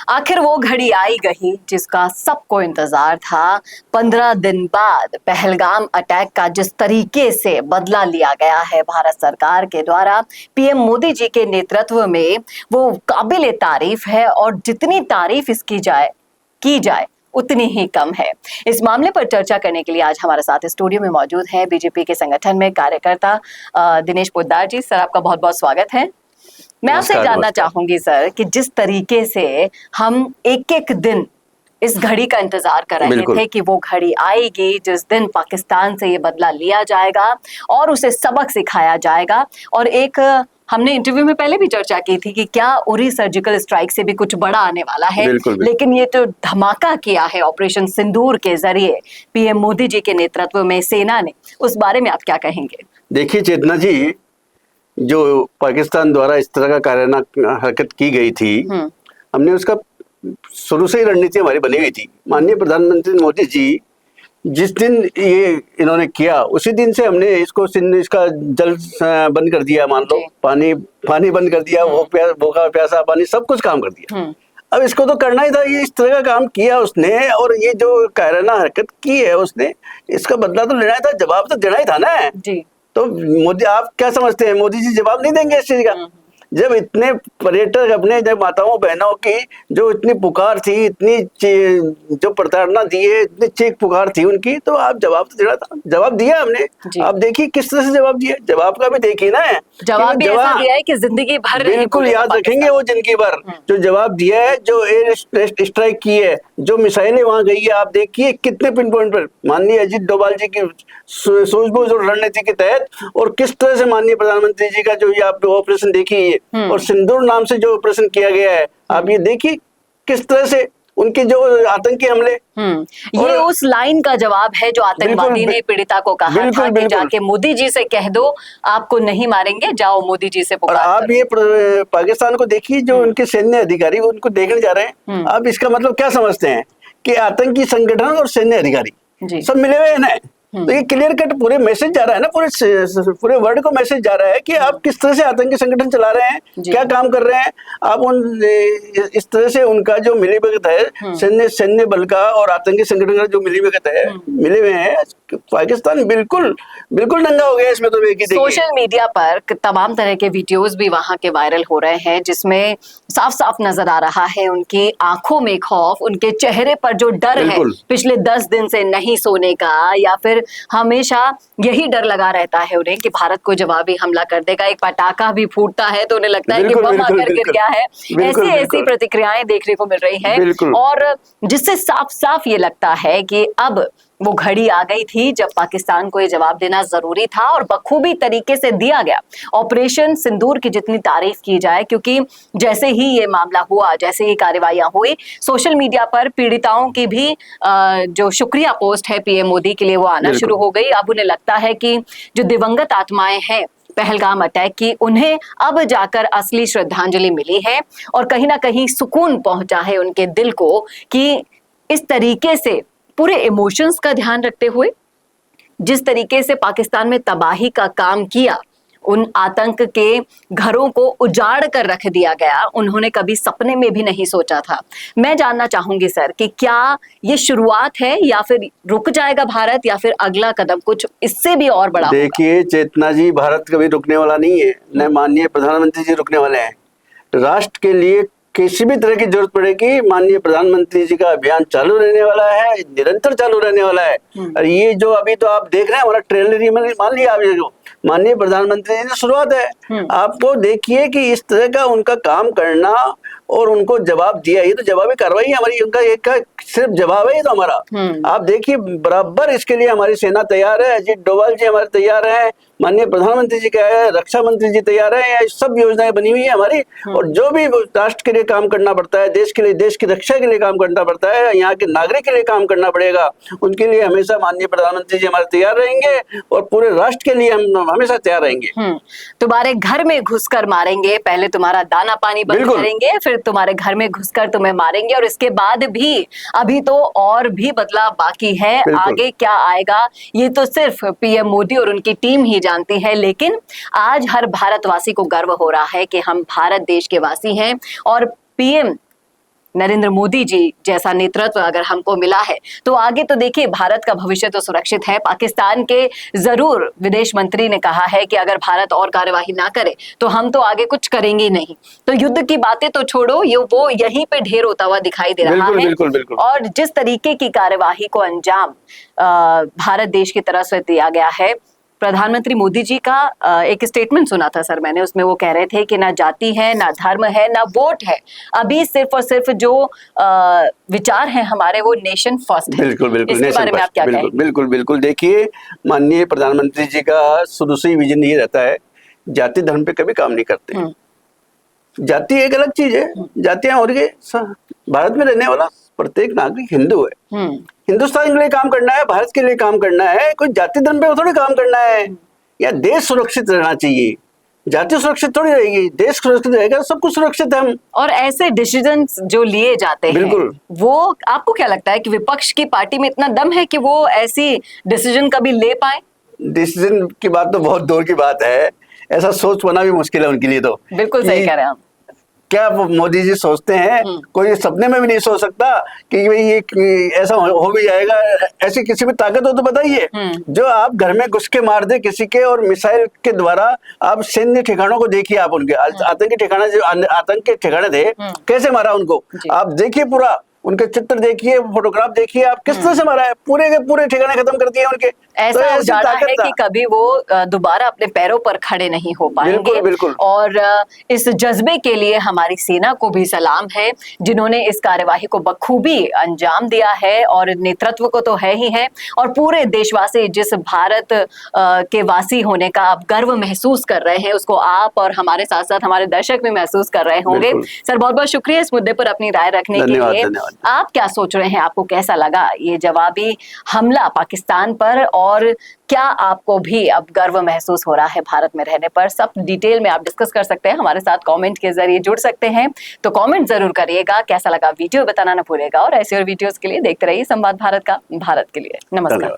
आखिर वो घड़ी आई गई जिसका सबको इंतजार था। 15 दिन बाद पहलगाम अटैक का जिस तरीके से बदला लिया गया है भारत सरकार के द्वारा पीएम मोदी जी के नेतृत्व में, वो काबिले तारीफ है और जितनी तारीफ इसकी की जाए उतनी ही कम है। इस मामले पर चर्चा करने के लिए आज हमारे साथ स्टूडियो में मौजूद हैं बीजेपी के संगठन में कार्यकर्ता दिनेश पोद्दार जी। सर, आपका बहुत बहुत स्वागत है। मैं आपसे जानना चाहूंगी सर कि जिस तरीके से हम एक एक दिन इस घड़ी का इंतजार कर रहे थे कि वो घड़ी आएगी जिस दिन पाकिस्तान से ये बदला लिया जाएगा और उसे सबक सिखाया जाएगा, और एक हमने इंटरव्यू में पहले भी चर्चा की थी कि क्या उरी सर्जिकल स्ट्राइक से भी कुछ बड़ा आने वाला है। लेकिन ये तो धमाका किया है ऑपरेशन सिंदूर के जरिए पीएम मोदी जी के नेतृत्व में सेना ने, उस बारे में आप क्या कहेंगे? देखिए चेतना जी, जो पाकिस्तान द्वारा इस तरह का कायराना हरकत की गई थी, हमने उसका शुरू से ही रणनीति हमारी बनी हुई थी। माननीय प्रधानमंत्री मोदी जी जिस दिन ये इन्होंने किया उसी दिन से हमने इसका जल बंद कर दिया, मान लो पानी बंद कर दिया, भूखा प्यासा पानी सब कुछ काम कर दिया। अब इसको तो करना ही था, ये इस तरह का काम किया उसने, और ये जो कायराना हरकत की है उसने, इसका बदला तो लेना ही था, जवाब तो देना ही था ना जी। तो मोदी, आप क्या समझते हैं मोदी जी जवाब नहीं देंगे इस चीज का? जब इतने पर्यटक अपने, जब माताओं बहनों की जो इतनी पुकार थी, इतनी जो प्रताड़ना दी है, इतनी चीख पुकार थी उनकी, तो आप जवाब तो देना था, जवाब दिया हमने। आप देखिए किस तरह से जवाब दिया, जवाब का भी देखिए ना, जवाब भी ऐसा दिया है कि जिंदगी भर बिल्कुल याद रखेंगे वो जिंदगी भर जो जवाब दिया है, जो एयर स्ट्राइक की है, जो मिसाइलें वहां गई है, आप देखिए कितने पिन पॉइंट पर माननीय अजीत डोभाल जी की सूझबूझ और रणनीति के तहत, और किस तरह से माननीय प्रधानमंत्री जी का जो ये आप ऑपरेशन देखिए, और सिंदूर नाम से जो ऑपरेशन किया गया है, आप ये देखिए किस तरह से उनके जो आतंकी हमले, ये उस लाइन का जवाब है जो आतंकवादी ने पीड़िता को कहा था कि जाके मोदी जी से कह दो आपको नहीं मारेंगे, जाओ मोदी जी से पुकार। आप ये पाकिस्तान को देखिए, जो उनके सैन्य अधिकारी उनको देखने जा रहे हैं, आप इसका मतलब क्या समझते हैं कि आतंकी संगठन और सैन्य अधिकारी सब मिले हुए हैं ना? तो ये क्लियर कट पूरे मैसेज जा रहा है ना, पूरे वर्ल्ड को मैसेज जा रहा है कि आप किस तरह से आतंकी संगठन चला रहे हैं, क्या काम कर रहे हैं आप। इस तरह से उनका जो मिलीभगत है सैन्य बल का और आतंकी संगठन का जो मिलीभगत है, मिले हुए हैं, पाकिस्तान बिल्कुल नंगा हो गया इसमें। तो सोशल मीडिया पर तमाम तरह के वीडियोस भी वहां के वायरल हो रहे हैं जिसमें साफ साफ नजर आ रहा है उनकी आंखों में खौफ, उनके चेहरे पर जो डर है पिछले 10 दिन से नहीं सोने का, या फिर हमेशा यही डर लगा रहता है उन्हें कि भारत को जवाबी हमला कर देगा। एक पटाखा भी फूटता है तो उन्हें लगता है कि बम आकर गिर गया है। ऐसी प्रतिक्रियाएं देखने को मिल रही हैं, और जिससे साफ साफ ये लगता है कि अब वो घड़ी आ गई थी जब पाकिस्तान को ये जवाब देना जरूरी था, और बखूबी तरीके से दिया गया। ऑपरेशन सिंदूर की जितनी तारीफ की जाए, क्योंकि जैसे ही ये मामला हुआ, जैसे ही कार्रवाइयां हुई, सोशल मीडिया पर पीड़िताओं की भी जो शुक्रिया पोस्ट है पीएम मोदी के लिए वो आना शुरू हो गई। अब उन्हें लगता है कि जो दिवंगत आत्माएं हैं पहलगाम अटैक की, उन्हें अब जाकर असली श्रद्धांजलि मिली है, और कहीं ना कहीं सुकून पहुंचा है उनके दिल को कि इस तरीके से पूरे इमोशंस का ध्यान रखते हुए जिस तरीके से पाकिस्तान में तबाही का काम किया, उन आतंक के घरों को उजाड़ कर रख दिया गया, उन्होंने कभी सपने में भी नहीं सोचा था। मैं जानना चाहूंगी सर कि क्या ये शुरुआत है या फिर रुक जाएगा भारत, या फिर अगला कदम कुछ इससे भी और बड़ा? देखिए चेतना जी, भारत कभी रुकने वाला नहीं है, न माननीय प्रधानमंत्री जी रुकने वाले हैं। राष्ट्र के लिए किसी भी तरह की जरूरत पड़ेगी, माननीय प्रधानमंत्री जी का अभियान चालू रहने वाला है, निरंतर चालू रहने वाला है। और ये जो अभी तो आप देख रहे हैं हमारा ट्रेलर ही मान लिया, आप ये जो माननीय प्रधानमंत्री जी की शुरुआत है, आपको देखिए कि इस तरह का उनका काम करना और उनको जवाब दिया, ये तो जवाबी कार्रवाई है हमारी, उनका एक का सिर्फ जवाब है ये तो हमारा। आप देखिए बराबर इसके लिए हमारी सेना तैयार है, अजीत डोभाल जी हमारे तैयार हैं, माननीय प्रधानमंत्री जी क्या है, रक्षा मंत्री जी तैयार है, ये सब योजनाएं बनी हुई है हमारी। और जो भी राष्ट्र के लिए काम करना पड़ता है, देश के लिए, देश की रक्षा के लिए काम करना पड़ता है, यहाँ के नागरिक के लिए काम करना पड़ेगा, उनके लिए हमेशा माननीय प्रधानमंत्री जी हमारे तैयार रहेंगे, और पूरे राष्ट्र के लिए हम हमेशा तैयार रहेंगे। तुम्हारे घर में घुसकर मारेंगे, पहले तुम्हारा दाना पानी बंद करेंगे, फिर तुम्हारे घर में घुसकर तुम्हें मारेंगे, और इसके बाद भी अभी तो और भी बदलाव बाकी है। आगे क्या आएगा ये तो सिर्फ पीएम मोदी और उनकी टीम ही जानती है, लेकिन आज हर भारतवासी को गर्व हो रहा है कि हम भारत देश के वासी हैं, और पीएम नरेंद्र मोदी जी जैसा नेतृत्व अगर हमको मिला है तो आगे तो देखिए भारत का भविष्य तो सुरक्षित है। पाकिस्तान के जरूर विदेश मंत्री ने कहा है कि अगर भारत और कार्यवाही ना करे तो हम तो आगे कुछ करेंगे नहीं। तो युद्ध की बातें तो छोड़ो, ये वो यहीं पे ढेर होता हुआ दिखाई दे रहा है। बिल्कुल, बिल्कुल। और जिस तरीके की कार्यवाही को अंजाम भारत देश की तरफ से दिया गया है, प्रधानमंत्री मोदी जी का एक स्टेटमेंट सुना था सर मैंने, उसमें वो कह रहे थे कि ना जाति है, ना धर्म है, ना वोट है, अभी सिर्फ और सिर्फ जो विचार है हमारे वो नेशन फर्स्ट है। बिल्कुल बिल्कुल, इसके बारे में आप क्या कहेंगे? बिल्कुल बिल्कुल। देखिए, माननीय प्रधानमंत्री जी का शुरू से ही विजन ये रहता है, जाति धर्म पे कभी काम नहीं करते। जाति एक अलग चीज है, जातियां और ये भारत में रहने वाला प्रत्येक नागरिक हिंदू है। हिंदुस्तान के लिए काम करना है, भारत के लिए काम करना है, कोई जाति धर्म पे थोड़ी काम करना है। या देश सुरक्षित रहना चाहिए, जाति सुरक्षित थोड़ी रहेगी, देश सुरक्षित रहेगा, सब कुछ सुरक्षित है हम। और ऐसे डिसीजंस जो लिए जाते हैं, बिल्कुल, वो आपको क्या लगता है कि विपक्ष की पार्टी में इतना दम है कि वो ऐसी डिसीजन कभी ले पाए? डिसीजन की बात तो बहुत दूर की बात है, ऐसा सोच पाना भी मुश्किल है उनके लिए। तो बिल्कुल सही कह रहे हैं आप। क्या मोदी जी सोचते हैं? कोई सपने में भी नहीं सोच सकता कि ये ऐसा हो भी जाएगा। ऐसी किसी में ताकत हो तो बताइए, जो आप घर में घुस के मार दे किसी के, और मिसाइल के द्वारा आप सैन्य ठिकानों को देखिए, आप उनके आतंकी ठिकाने, जो आतंक के ठिकाने थे, कैसे मारा उनको आप देखिए, पूरा उनके चित्र देखिए, फोटोग्राफ देखिए, आप किस तरह से मारा है, पूरे के पूरे ठिकाने खत्म कर दिए उनके। ऐसा उजाड़ा है कि कभी वो दोबारा अपने पैरों पर खड़े नहीं हो पाएंगे। बिल्कुल, बिल्कुल। और इस जज्बे के लिए हमारी सेना को भी सलाम है, जिन्होंने इस कार्यवाही को बखूबी अंजाम दिया है, और नेतृत्व को तो है ही है, और पूरे देशवासी जिस भारत के वासी होने का आप गर्व महसूस कर रहे हैं, उसको आप और हमारे साथ साथ हमारे दर्शक भी महसूस कर रहे होंगे। सर बहुत बहुत शुक्रिया इस मुद्दे पर अपनी राय रखने के लिए। आप क्या सोच रहे हैं, आपको कैसा लगा ये जवाबी हमला पाकिस्तान पर, और क्या आपको भी अब गर्व महसूस हो रहा है भारत में रहने पर? सब डिटेल में आप डिस्कस कर सकते हैं, हमारे साथ कमेंट के जरिए जुड़ सकते हैं। तो कमेंट जरूर करिएगा, कैसा लगा वीडियो बताना ना भूलिएगा, और ऐसे और वीडियोस के लिए देखते रहिए संवाद भारत का, भारत के लिए। नमस्कार।